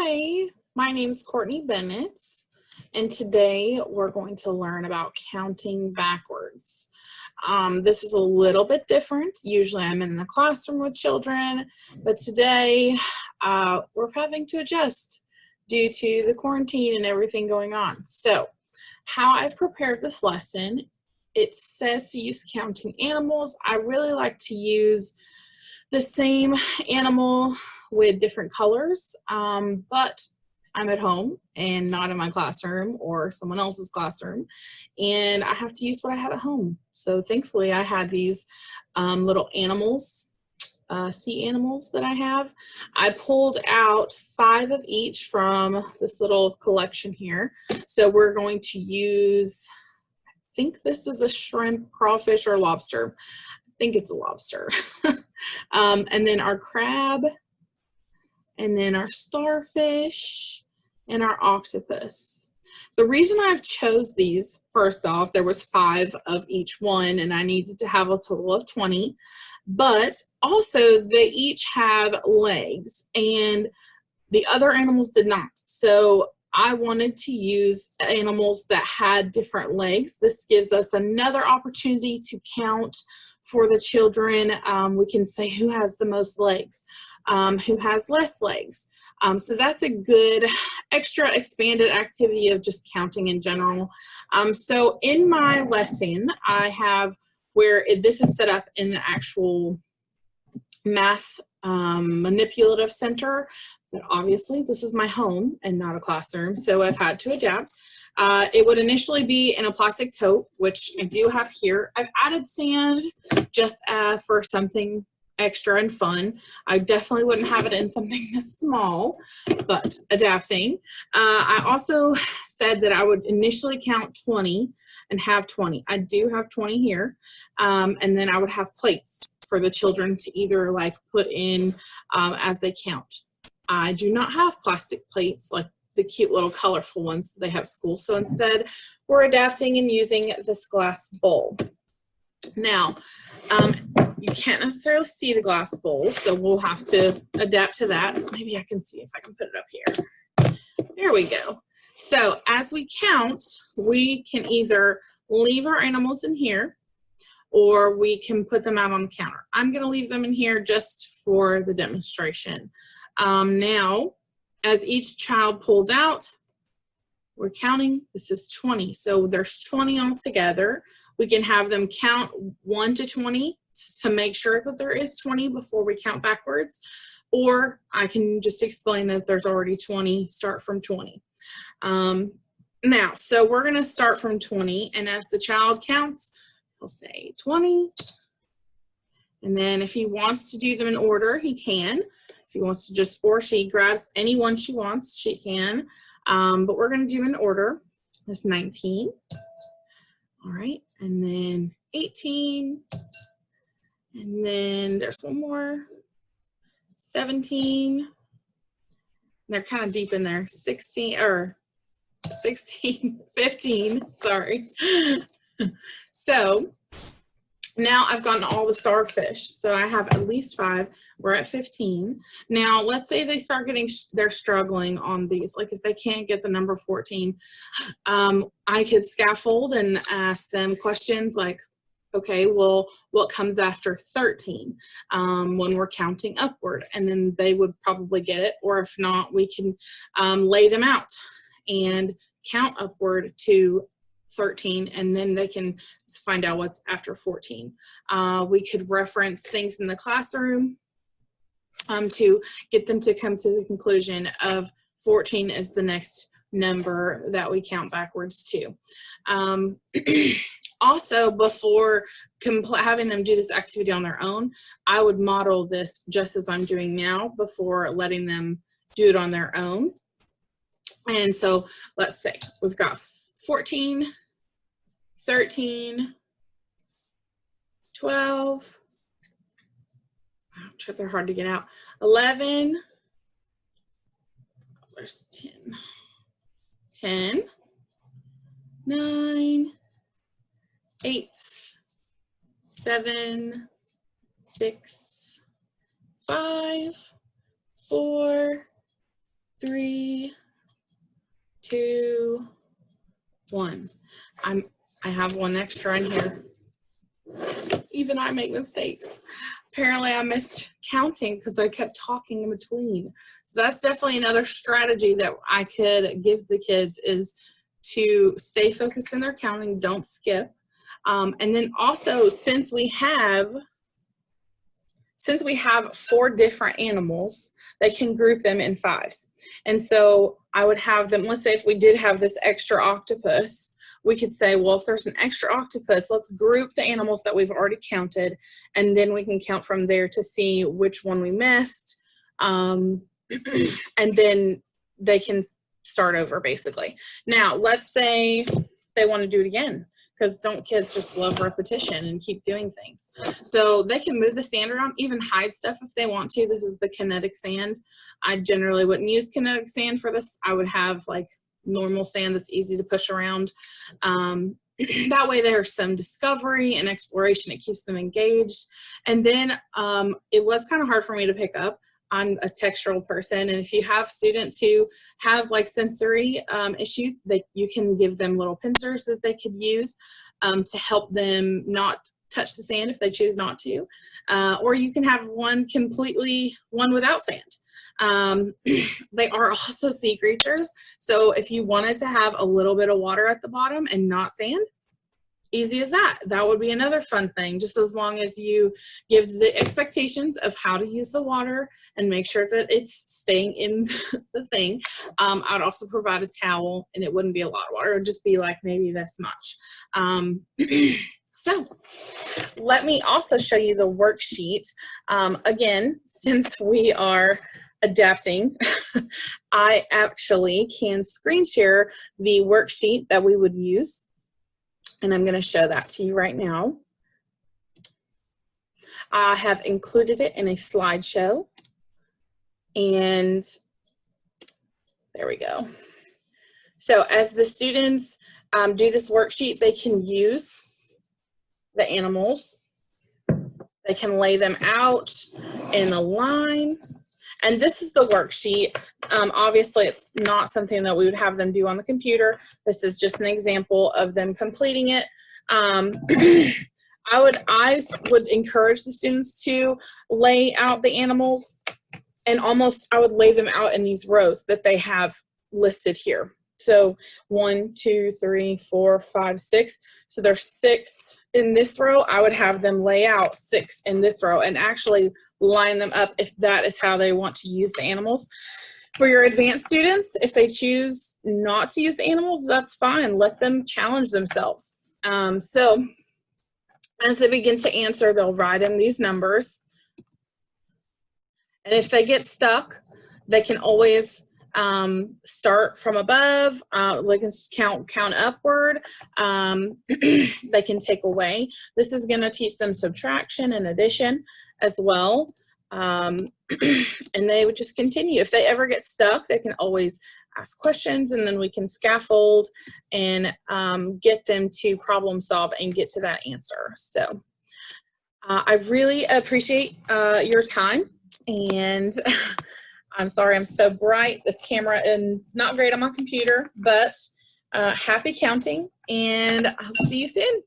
Hi, my name is Courtney Bennett, and today we're going to learn about counting backwards. This is a little bit different. Usually I'm in the classroom with children, but today we're having to adjust due to the quarantine and everything going on. So, how I've prepared this lesson, it says to use counting animals. I really like to use the same animal with different colors, but I'm at home and not in my classroom or someone else's classroom, and I have to use what I have at home. So thankfully I had these little animals, sea animals that I have. I pulled out 5 of each from this little collection here. So we're going to use, I think this is a shrimp, crawfish, or lobster. I think it's a lobster. And then our crab, and then our starfish, and our octopus. The reason I've chose these, first off, there was 5 of each one, and I needed to have a total of 20, but also they each have legs, and the other animals did not. So I wanted to use animals that had different legs. This gives us another opportunity to count for the children. We can say who has the most legs, who has less legs. So that's a good extra expanded activity of just counting in general. So in my lesson, I have where this is set up in an actual math manipulative center, but obviously this is my home and not a classroom, so I've had to adapt. It would initially be in a plastic tote, which I do have here. I've added sand just for something extra and fun. I definitely wouldn't have it in something this small, but adapting. I also said that I would initially count 20 and have 20. I do have 20 here, and then I would have plates for the children to either like put in as they count. I do not have plastic plates like the cute little colorful ones that they have at school. So instead, we're adapting and using this glass bowl. Now, you can't necessarily see the glass bowl, so we'll have to adapt to that. Maybe I can see if I can put it up here. There we go. So as we count, we can either leave our animals in here, or we can put them out on the counter. I'm going to leave them in here just for the demonstration. Now, as each child pulls out, we're counting. This is 20. So there's 20 altogether. We can have them count 1 to 20 to make sure that there is 20 before we count backwards. Or I can just explain that there's already 20, start from 20. Now, so we're going to start from 20, and as the child counts, he'll say 20. And then if he wants to do them in order, he can. If he wants to just, or she grabs any one she wants, she can. But we're going to do in order. That's 19. All right. And then 18. And then there's one more. 17. They're kind of deep in there. 16, 15, sorry. So now I've gotten all the starfish. So I have at least 5. We're at 15. Now let's say they start getting, they're struggling on these. Like if they can't get the number 14, I could scaffold and ask them questions like, okay, well, what comes after 13 when we're counting upward? And then they would probably get it. Or if not, we can lay them out and count upward to 13, and then they can find out what's after 14. We could reference things in the classroom to get them to come to the conclusion of 14 is the next number that we count backwards to. Also, before having them do this activity on their own, I would model this just as I'm doing now before letting them do it on their own. And so let's say we've got 14, 13, 12, I'm sure they're hard to get out, 11, there's 10, 9, 8, 7, 6, 5, 4, 3, 2, 1. I have one extra in here. Even I make mistakes. Apparently I missed counting because I kept talking in between. So that's definitely another strategy that I could give the kids, is to stay focused in their counting, don't skip. And then also, since we have 4 different animals, they can group them in 5s. And so I would have them, let's say if we did have this extra octopus, we could say, well, if there's an extra octopus, let's group the animals that we've already counted, and then we can count from there to see which one we missed. And then they can start over, basically. Now, let's say they want to do it again, because don't kids just love repetition and keep doing things? So they can move the sand around, even hide stuff if they want to. This is the kinetic sand. I generally wouldn't use kinetic sand for this. I would have like normal sand that's easy to push around. That way there's some discovery and exploration. It keeps them engaged. And then it was kind of hard for me to pick up. I'm a textural person, and if you have students who have like sensory issues, that you can give them little pincers that they could use to help them not touch the sand if they choose not to. Or you can have one without sand. They are also sea creatures, so if you wanted to have a little bit of water at the bottom and not sand, easy as that. That would be another fun thing, just as long as you give the expectations of how to use the water and make sure that it's staying in the thing. I'd also provide a towel, and it wouldn't be a lot of water. It would just be like maybe this much. So let me also show you the worksheet. Again, since we are adapting, I actually can screen share the worksheet that we would use. And I'm going to show that to you right now. I have included it in a slideshow. And there we go. So as the students do this worksheet, they can use the animals. They can lay them out in a line. And this is the worksheet. Obviously, it's not something that we would have them do on the computer. This is just an example of them completing it. I would encourage the students to lay out the animals, and I would lay them out in these rows that they have listed here. So 1, 2, 3, 4, 5, 6. So there's 6 in this row. I would have them lay out 6 in this row and actually line them up if that is how they want to use the animals. For your advanced students, if they choose not to use the animals, that's fine. Let them challenge themselves. So as they begin to answer, they'll write in these numbers. And if they get stuck, they can always start from above. They can count upward. They can take away. This is going to teach them subtraction and addition as well. And they would just continue. If they ever get stuck, they can always ask questions, and then we can scaffold and get them to problem solve and get to that answer. So I really appreciate your time, and I'm sorry I'm so bright. This camera is not great on my computer, but happy counting, and I'll see you soon.